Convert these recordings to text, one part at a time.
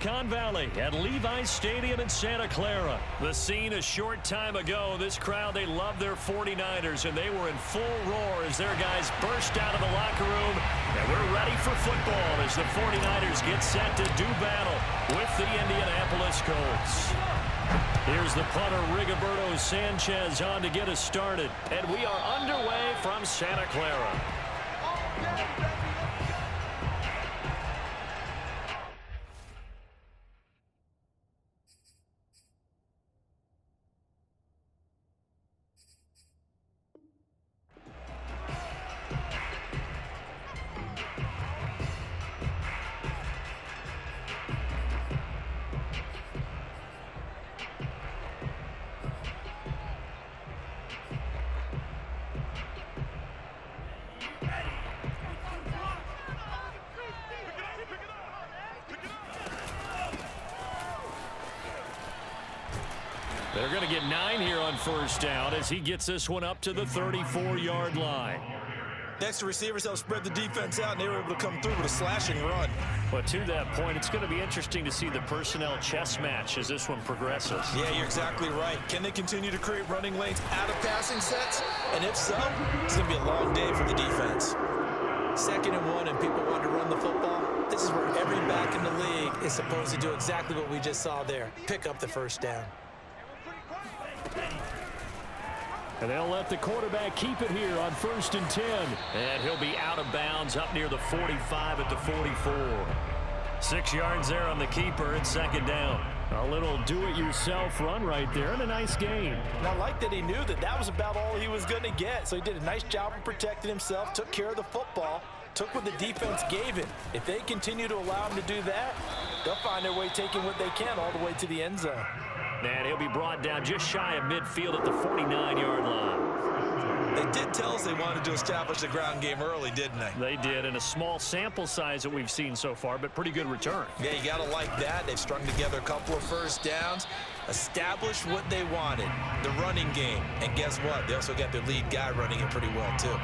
Silicon Valley at Levi's Stadium in Santa Clara. The scene a short time ago. This crowd, they love their 49ers, and they were in full roar as their guys burst out of the locker room. And we're ready for football as the 49ers get set to do battle with the Indianapolis Colts. Here's the punter, Rigoberto Sanchez, on to get us started. And we are underway from Santa Clara. They're going to get 9 here on first down as he gets this one up to the 34-yard line. Next to receivers help spread the defense out, and they were able to come through with a slashing run. But to that point, it's going to be interesting to see the personnel chess match as this one progresses. Yeah, you're exactly right. Can they continue to create running lanes out of passing sets? And if so, it's going to be a long day for the defense. 2nd and 1, and people want to run the football. This is where every back in the league is supposed to do exactly what we just saw there. Pick up the first down. And they'll let the quarterback keep it here on 1st and 10. And he'll be out of bounds up near the 45 at the 44. 6 yards there on the keeper. It's 2nd down. A little do-it-yourself run right there and a nice gain. And I like that he knew that that was about all he was going to get. So he did a nice job of protecting himself, took care of the football, took what the defense gave him. If they continue to allow him to do that, they'll find their way taking what they can all the way to the end zone. And he'll be brought down just shy of midfield at the 49-yard line. They did tell us they wanted to establish the ground game early, didn't they? They did, in a small sample size that we've seen so far, but pretty good return. Yeah, you got to like that. They've strung together a couple of first downs, established what they wanted, the running game. And guess what? They also got their lead guy running it pretty well, too.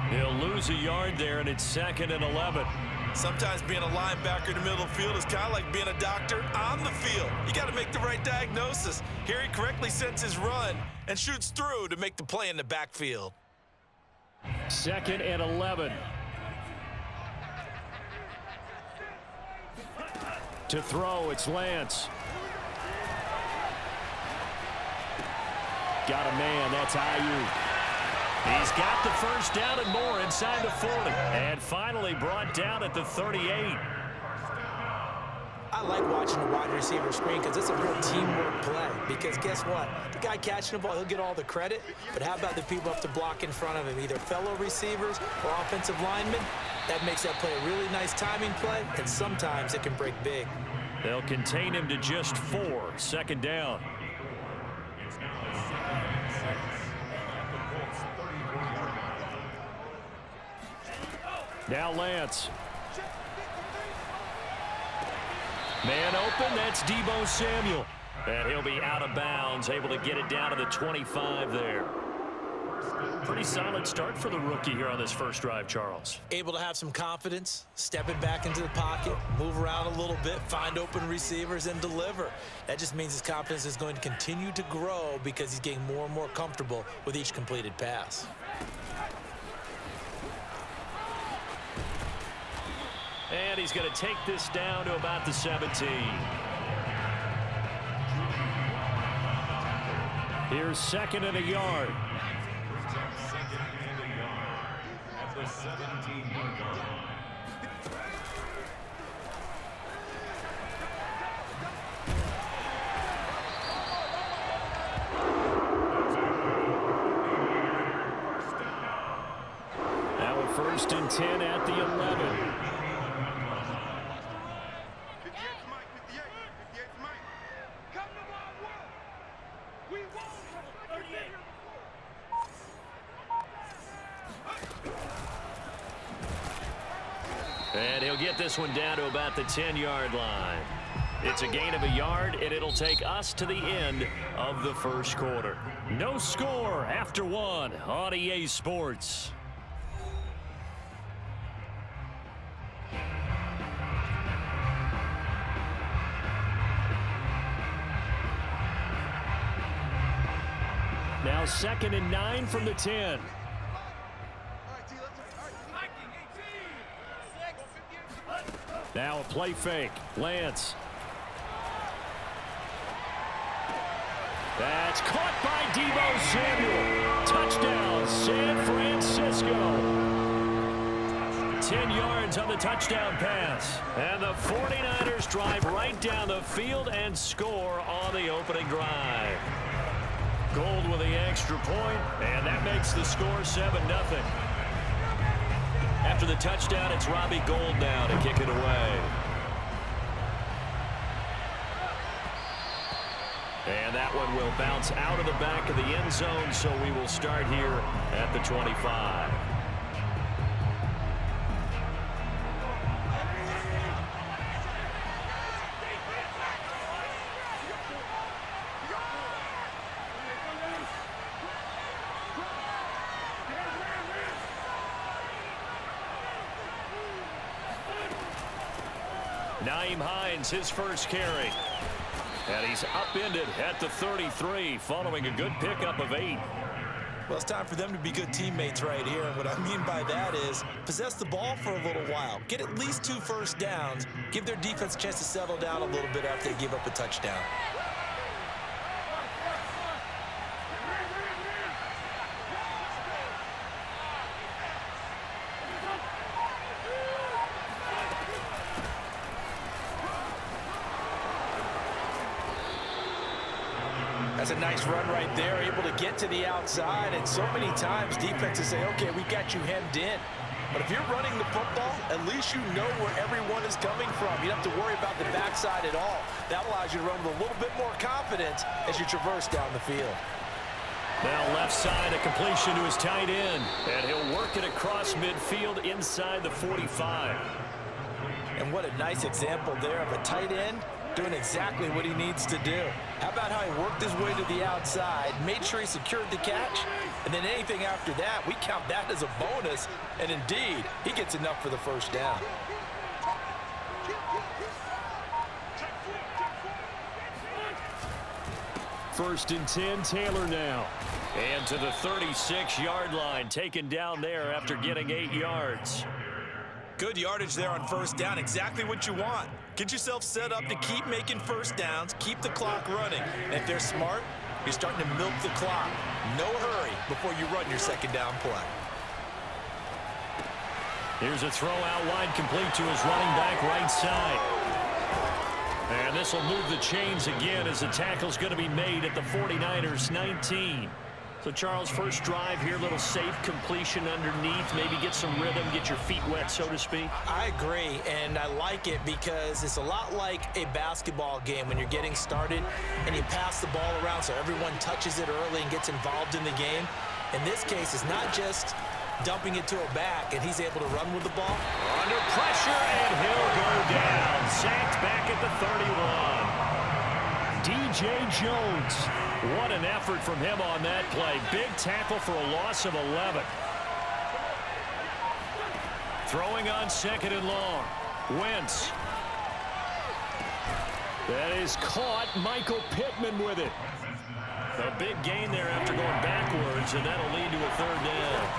He'll lose a yard there, and it's 2nd and 11. Sometimes being a linebacker in the middle of the field is kind of like being a doctor on the field. You got to make the right diagnosis. Here he correctly sets his run and shoots through to make the play in the backfield. 2nd and 11. To throw, it's Lance. Got a man, that's Ayuk. He's got the first down and more inside the 40. And finally brought down at the 38. I like watching the wide receiver screen because it's a real teamwork play. Because guess what? The guy catching the ball, he'll get all the credit. But how about the people up to block in front of him, either fellow receivers or offensive linemen? That makes that play a really nice timing play, and sometimes it can break big. They'll contain him to just 4. 2nd down. Now Lance. Man open, that's Deebo Samuel. And he'll be out of bounds, able to get it down to the 25 there. Pretty solid start for the rookie here on this first drive, Charles. Able to have some confidence, stepping back into the pocket, move around a little bit, find open receivers, and deliver. That just means his confidence is going to continue to grow because he's getting more and more comfortable with each completed pass. And he's going to take this down to about the 17. Here's 2nd and a yard. At the 17-yard line. Now a 1st and 10 at the 11. And he'll get this one down to about the 10-yard line. It's a gain of a yard, and it'll take us to the end of the first quarter. No score after 1 on EA Sports. 2nd and 9 from the 10. Now a play fake. Lance. That's caught by Deebo Samuel. Touchdown, San Francisco. 10 yards on the touchdown pass. And the 49ers drive right down the field and score on the opening drive. Gold with the extra point, and that makes the score 7-0. After the touchdown, it's Robbie Gould now to kick it away. And that one will bounce out of the back of the end zone, so we will start here at the 25. Nyheim Hines, his first carry. And he's upended at the 33 following a good pickup of 8. Well, it's time for them to be good teammates right here. And what I mean by that is possess the ball for a little while. Get at least 2 first downs. Give their defense a chance to settle down a little bit after they give up a touchdown. That's a nice run right there, able to get to the outside, and so many times defenses say, okay, we got you hemmed in. But if you're running the football, at least you know where everyone is coming from. You don't have to worry about the backside at all. That allows you to run with a little bit more confidence as you traverse down the field. Now left side, a completion to his tight end, and he'll work it across midfield inside the 45. And what a nice example there of a tight end doing exactly what he needs to do. How about how he worked his way to the outside, made sure he secured the catch, and then anything after that, we count that as a bonus, and indeed, he gets enough for the first down. First and 10, Taylor now. And to the 36-yard line, taken down there after getting 8 yards. Good yardage there on first down, exactly what you want. Get yourself set up to keep making first downs, keep the clock running. And if they're smart, you're starting to milk the clock. No hurry before you run your second down play. Here's a throw out wide, complete to his running back right side. And this will move the chains again as the tackle's going to be made at the 49ers 19. So, Charles, first drive here, little safe completion underneath, maybe get some rhythm, get your feet wet, so to speak. I agree, and I like it because it's a lot like a basketball game when you're getting started and you pass the ball around so everyone touches it early and gets involved in the game. In this case, it's not just dumping it to a back, and he's able to run with the ball. Under pressure, and he'll go down. Sacked back at the 31. DJ Jones. What an effort from him on that play. Big tackle for a loss of 11. Throwing on second and long. Wentz. That is caught. Michael Pittman with it. A big gain there after going backwards, and that'll lead to a third down.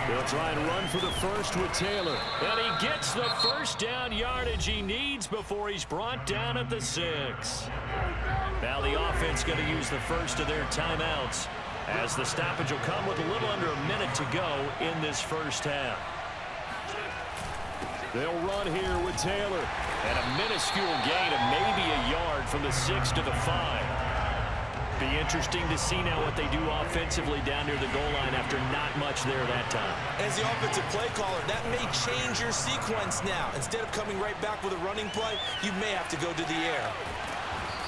They'll try and run for the first with Taylor. And he gets the first down yardage he needs before he's brought down at the 6. Now the offense going to use the first of their timeouts as the stoppage will come with a little under a minute to go in this first half. They'll run here with Taylor. And a minuscule gain of maybe a yard from the 6 to the 5. Be interesting to see now what they do offensively down near the goal line after not much there that time. As the offensive play caller, that may change your sequence now. Instead of coming right back with a running play, you may have to go to the air.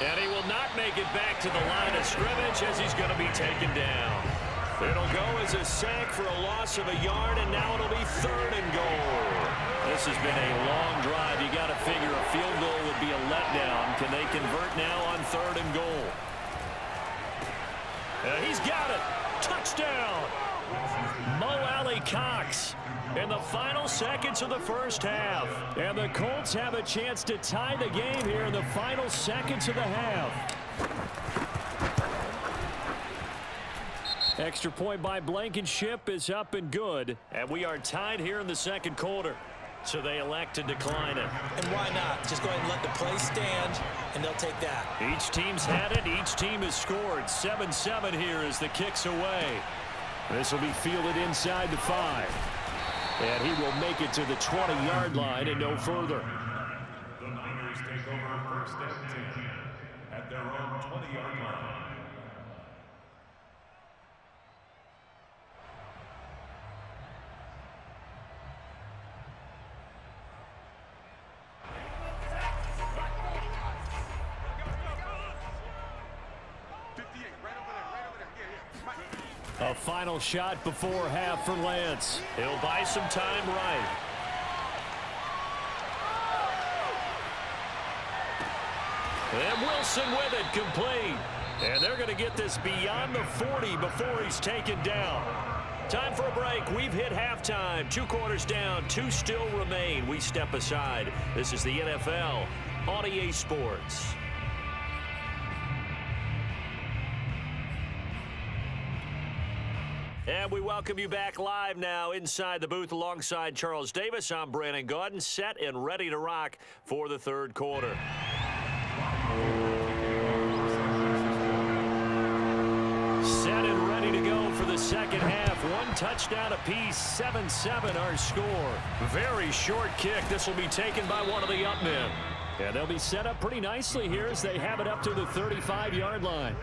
And he will not make it back to the line of scrimmage as he's going to be taken down. It'll go as a sack for a loss of a yard, and now it'll be third and goal. This has been a long drive. You got to figure a field goal would be a letdown. Can they convert now on third and goal? He's got it. Touchdown. Mo Alley-Cox in the final seconds of the first half. And the Colts have a chance to tie the game here in the final seconds of the half. Extra point by Blankenship is up and good. And we are tied here in the second quarter. So they elect to decline it. And why not? Just go ahead and let the play stand, and they'll take that. Each team's had it. Each team has scored. 7-7 here as the kick's away. This will be fielded inside the 5. And he will make it to the 20-yard line and no further. The Niners take over first and 10 at their own 20-yard line. A final shot before half for Lance. He'll buy some time right. And Wilson with it, complete. And they're going to get this beyond the 40 before he's taken down. Time for a break. We've hit halftime. 2 quarters down, 2 still remain. We step aside. This is the NFL on EA Sports. And we welcome you back live now inside the booth alongside Charles Davis. I'm Brandon Gaudin, set and ready to rock for the third quarter. Set and ready to go for the second half. 1 touchdown apiece, 7-7 our score. Very short kick. This will be taken by one of the up men. And they'll be set up pretty nicely here as they have it up to the 35-yard line.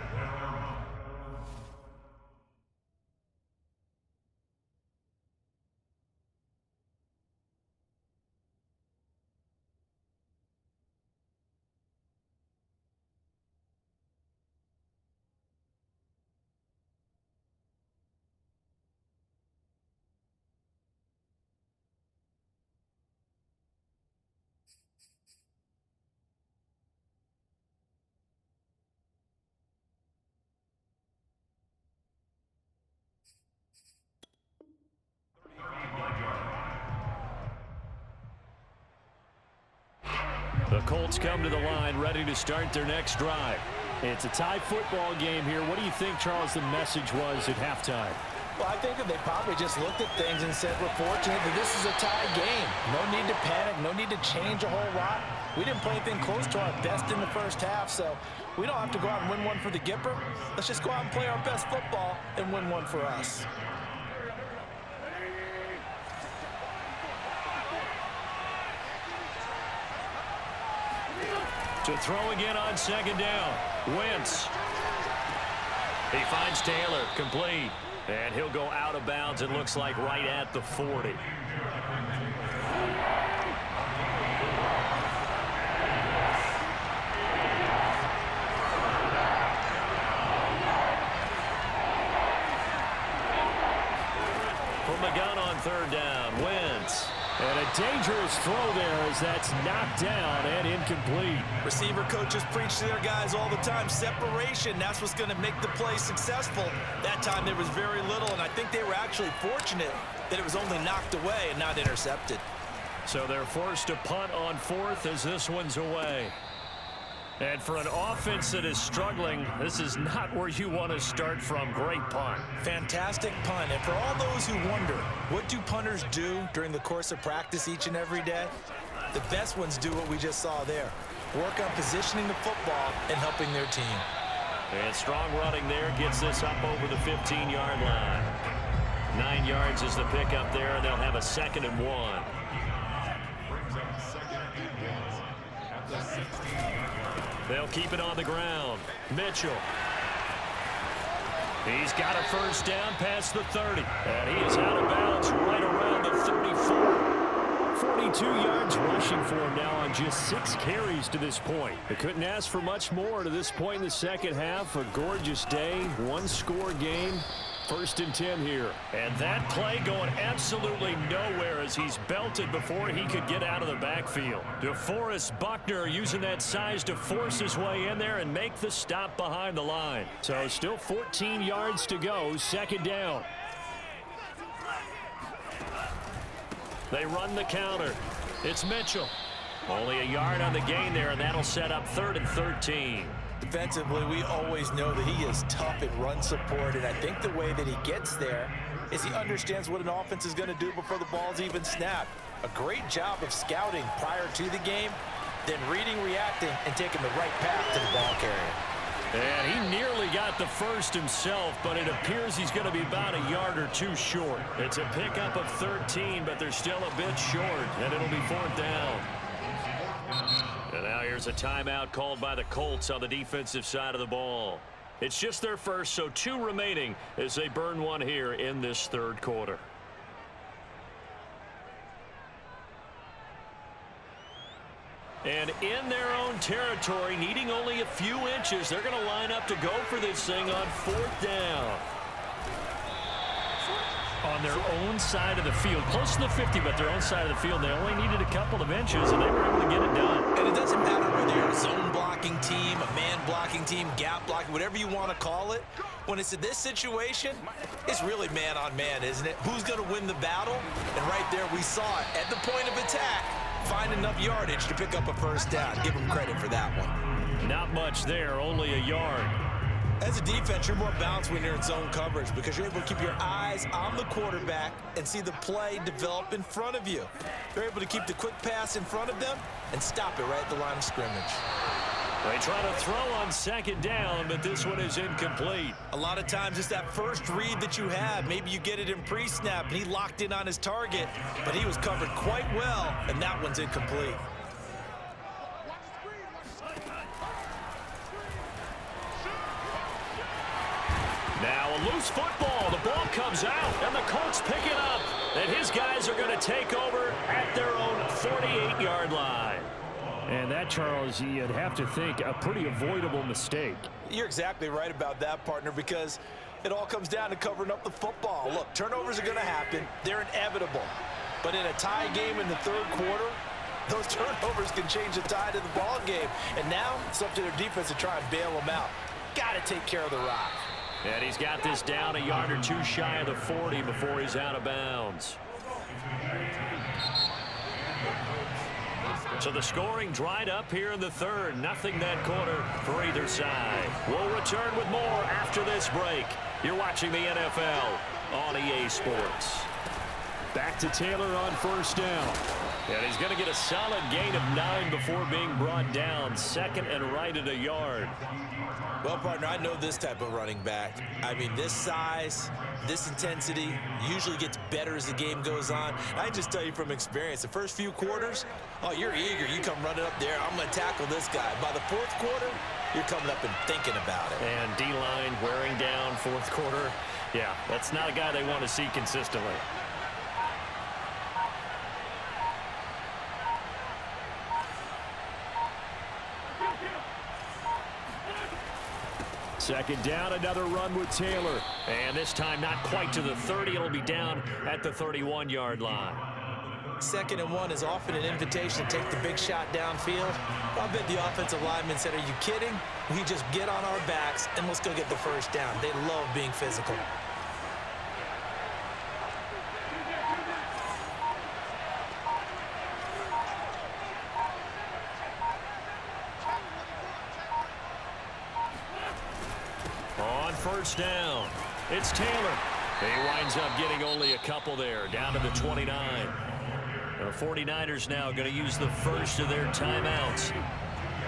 The Colts come to the line ready to start their next drive. It's a tie football game here. What do you think, Charles, the message was at halftime? Well, I think that they probably just looked at things and said, we're fortunate that this is a tie game. No need to panic, no need to change a whole lot. We didn't play anything close to our best in the first half, so we don't have to go out and win one for the Gipper. Let's just go out and play our best football and win one for us. To throw again on second down. Wentz. He finds Taylor, complete. And he'll go out of bounds, it looks like, right at the 40. From the gun on third down, Wentz. And a dangerous throw there as that's knocked down and incomplete. Receiver coaches preach to their guys all the time. Separation, that's what's going to make the play successful. That time there was very little, and I think they were actually fortunate that it was only knocked away and not intercepted. So they're forced to punt on 4th as this one's away. And for an offense that is struggling, this is not where you want to start from. Great punt. Fantastic punt. And for all those who wonder, what do punters do during the course of practice each and every day? The best ones do what we just saw there. Work on positioning the football and helping their team. And strong running there gets this up over the 15-yard line. 9 yards is the pickup there, and they'll have a 2nd and 1. Brings up 2nd and 1 at the 16-yard line. They'll keep it on the ground. Mitchell. He's got a first down past the 30. And he is out of bounds right around the 34. 42 yards rushing for him now on just 6 carries to this point. They couldn't ask for much more to this point in the second half. A gorgeous day, 1-score game. 1st and 10 here. And that play going absolutely nowhere as he's belted before he could get out of the backfield. DeForest Buckner using that size to force his way in there and make the stop behind the line. So still 14 yards to go, 2nd down. They run the counter. It's Mitchell. Only a yard on the gain there, and that'll set up 3rd and 13. Defensively, we always know that he is tough in run support, and I think the way that he gets there is he understands what an offense is going to do before the ball's even snapped. A great job of scouting prior to the game, then reading, reacting, and taking the right path to the ball carrier. And he nearly got the first himself, but it appears he's going to be about a yard or two short. It's a pickup of 13, but they're still a bit short, and it'll be 4th down. And now here's a timeout called by the Colts on the defensive side of the ball. It's just their first, so 2 remaining as they burn one here in this 3rd quarter. And in their own territory, needing only a few inches, they're going to line up to go for this thing on 4th down. On their own side of the field, close to the 50, but their own side of the field, they only needed a couple of inches, and they were able to get it done. And it doesn't matter whether you're a zone blocking team, a man blocking team, gap blocking, whatever you want to call it. When it's in this situation, it's really man on man, isn't it? Who's going to win the battle? And right there, we saw it at the point of attack. Find enough yardage to pick up a 1st down. Give them credit for that one. Not much there, only a yard. As a defense, you're more balanced when you're in zone coverage because you're able to keep your eyes on the quarterback and see the play develop in front of you. You're able to keep the quick pass in front of them and stop it right at the line of scrimmage. They try to throw on 2nd down, but this one is incomplete. A lot of times it's that first read that you have. Maybe you get it in pre-snap and he locked in on his target, but he was covered quite well, and that one's incomplete. Now a loose football. The ball comes out, and the Colts pick it up. And his guys are going to take over at their own 48-yard line. And that, Charles, you'd have to think a pretty avoidable mistake. You're exactly right about that, partner, because it all comes down to covering up the football. Look, turnovers are going to happen. They're inevitable. But in a tie game in the 3rd quarter, those turnovers can change the tide of the ball game. And now it's up to their defense to try and bail them out. Got to take care of the rock. And he's got this down a yard or 2 shy of the 40 before he's out of bounds. So the scoring dried up here in the 3rd. Nothing that quarter for either side. We'll return with more after this break. You're watching the NFL on EA Sports. Back to Taylor on 1st down. And he's going to get a solid gain of 9 before being brought down. 2nd and right at a yard. Well, partner, I know this type of running back. I mean, this size, this intensity usually gets better as the game goes on. I just tell you from experience, the first few quarters, oh, you're eager. You come running up there. I'm going to tackle this guy. By the 4th quarter, you're coming up and thinking about it. And D-line wearing down 4th quarter. Yeah, that's not a guy they want to see consistently. Second down, another run with Taylor. And this time not quite to the 30. It'll be down at the 31-yard line. 2nd and 1 is often an invitation to take the big shot downfield. I bet the offensive lineman said, are you kidding? We just get on our backs and let's go get the 1st down. They love being physical. On 1st down, it's Taylor. He winds up getting only a couple there, down to the 29. The 49ers now going to use the first of their timeouts.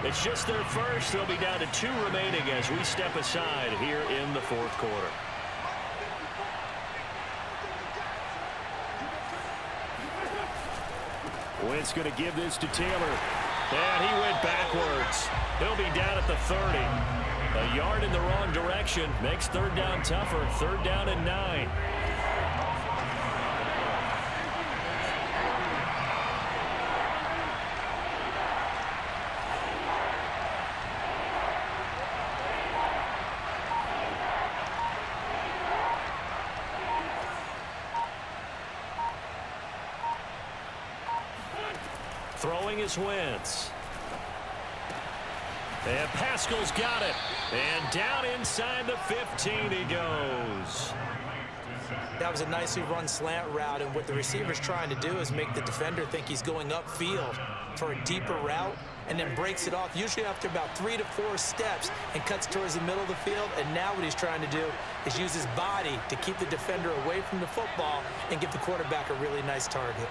It's just their first. They'll be down to 2 remaining as we step aside here in the 4th quarter. Wentz going to give this to Taylor. And he went backwards. He'll be down at the 30. A yard in the wrong direction makes 3rd down tougher. 3rd down and 9. Throwing is Wentz. And Pascal's got it. And down inside the 15 he goes. That was a nicely run slant route, and what the receiver's trying to do is make the defender think he's going upfield for a deeper route, and then breaks it off, usually after about 3 to 4 steps, and cuts towards the middle of the field. And now what he's trying to do is use his body to keep the defender away from the football and give the quarterback a really nice target.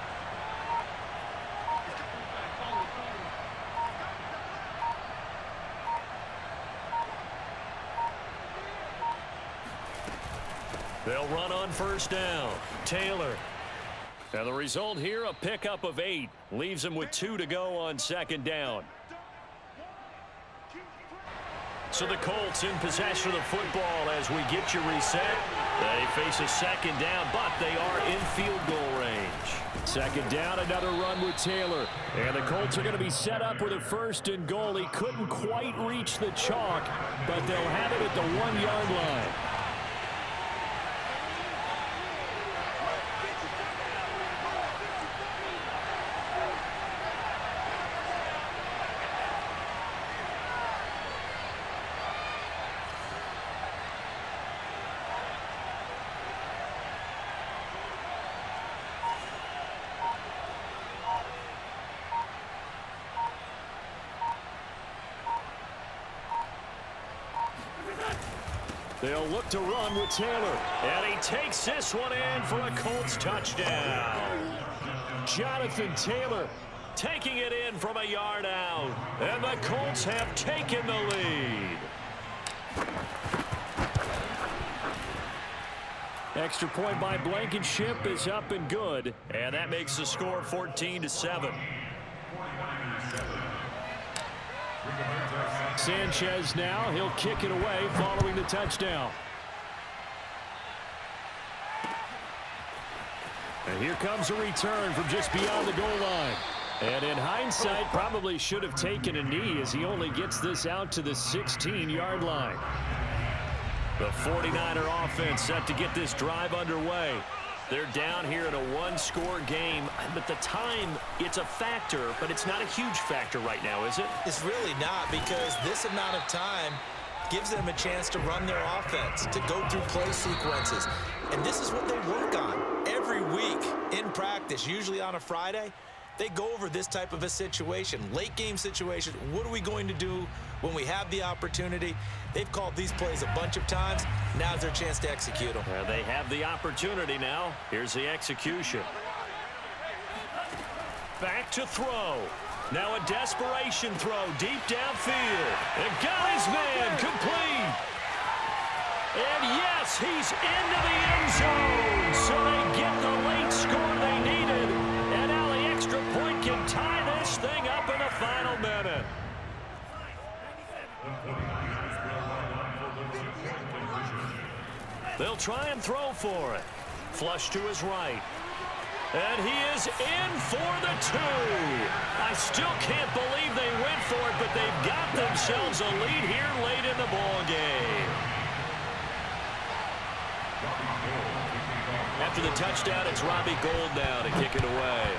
They'll run on first down. Taylor. Now the result here, a pickup of 8. Leaves him with 2 to go on second down. So the Colts in possession of the football as we get you reset. They face a second down, but they are in field goal range. Second down, another run with Taylor. And the Colts are going to be set up with a 1st and goal. He couldn't quite reach the chalk, but they'll have it at the 1-yard line. They'll look to run with Taylor. And he takes this one in for a Colts touchdown. Jonathan Taylor taking it in from a yard out. And the Colts have taken the lead. Extra point by Blankenship is up and good. And that makes the score 14-7. Sanchez now, he'll kick it away following the touchdown. And here comes a return from just beyond the goal line. And in hindsight, probably should have taken a knee as he only gets this out to the 16-yard line. The 49er offense set to get this drive underway. They're down here in a 1-score game, but the time, it's a factor, but it's not a huge factor right now, is it? It's really not, because this amount of time gives them a chance to run their offense, to go through play sequences. And this is what they work on every week in practice, usually on a Friday. They go over this type of a situation, late game situation. What are we going to do when we have the opportunity? They've called these plays a bunch of times. Now's their chance to execute them. They have the opportunity now. Here's the execution. Back to throw. Now a desperation throw deep downfield. And got his man complete. And yes, he's into the end zone. So they get the late score they needed. And now the extra point can tie this thing up in the final minute. They'll try and throw for it. Flush to his right. And he is in for the 2. I still can't believe they went for it, but they've got themselves a lead here late in the ball game. After the touchdown, it's Robbie Gould now to kick it away.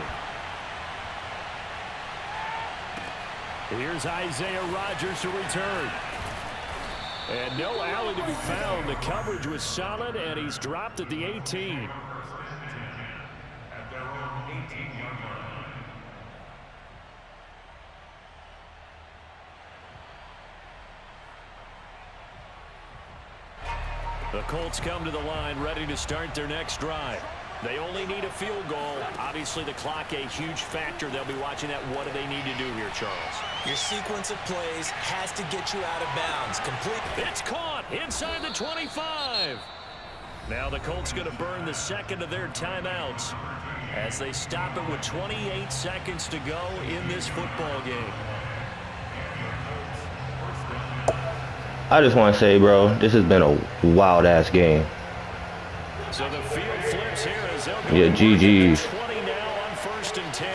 Here's Isaiah Rodgers to return. And no alley to be found. The coverage was solid, and he's dropped at the 18. The Colts come to the line ready to start their next drive. They only need a field goal. Obviously, the clock a huge factor. They'll be watching that. What do they need to do here, Charles? Your sequence of plays has to get you out of bounds. Complete. It's caught inside the 25. Now the Colts going to burn the second of their timeouts as they stop it with 28 seconds to go in this football game. I just want to say, bro, this has been a wild-ass game. So the field flips here as they'll go Yeah, GG's. 20 now on 1st and 10.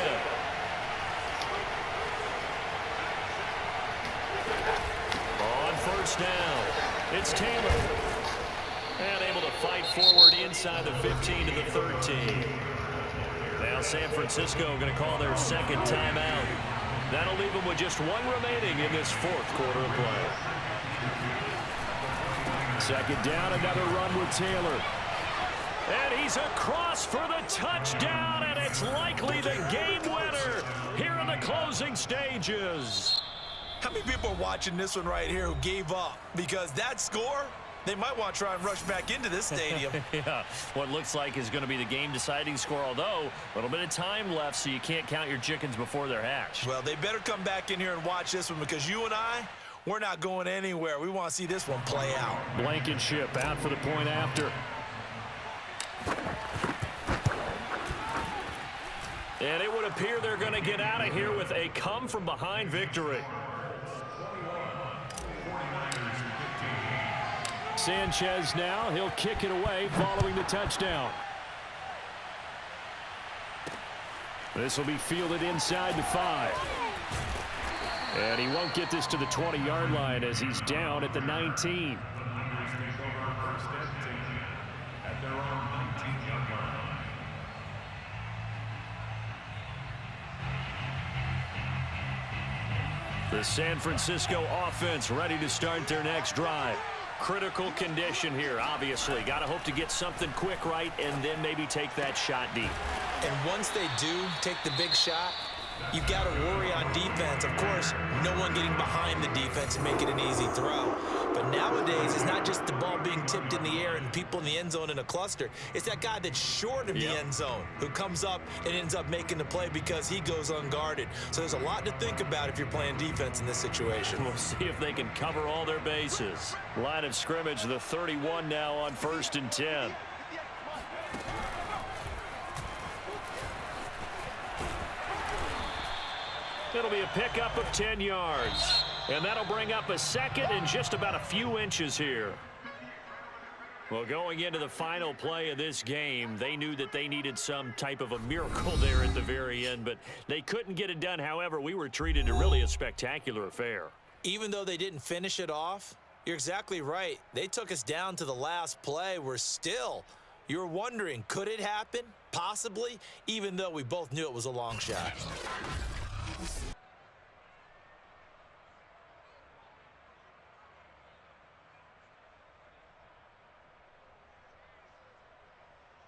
On 1st down, it's Taylor. And able to fight forward inside the 15 to the 13. Now San Francisco going to call their second timeout. That'll leave them with just 1 remaining in this 4th quarter of play. Second down, another run with Taylor. He's across for the touchdown, and it's likely the game winner here in the closing stages. How many people are watching this one right here who gave up? Because that score, they might want to try and rush back into this stadium. Yeah, what looks like is going to be the game-deciding score, although a little bit of time left, so you can't count your chickens before they're hatched. Well, they better come back in here and watch this one, because you and I, we're not going anywhere. We want to see this one play out. Blankenship out for the point after. And it would appear they're going to get out of here with a come-from-behind victory. Sanchez now, he'll kick it away following the touchdown. This will be fielded inside the 5. And he won't get this to the 20-yard line as he's down at the 19. At their own 19-yard line. The San Francisco offense ready to start their next drive. Critical condition here, obviously. Got to hope to get something quick right and then maybe take that shot deep. And once they do take the big shot, you've got to worry on defense. Of course, no one getting behind the defense and making an easy throw. But nowadays, it's not just the ball being tipped in the air and people in the end zone in a cluster. It's that guy that's short of the end zone who comes up and ends up making the play because he goes unguarded. So there's a lot to think about if you're playing defense in this situation. We'll see if they can cover all their bases. Line of scrimmage, the 31 now on 1st and 10. It'll be a pickup of 10 yards. And that'll bring up a second and just about a few inches here. Well, going into the final play of this game, they knew that they needed some type of a miracle there at the very end, but they couldn't get it done. However, we were treated to really a spectacular affair. Even though they didn't finish it off, you're exactly right. They took us down to the last play. We're still, you're wondering, could it happen? Possibly, even though we both knew it was a long shot.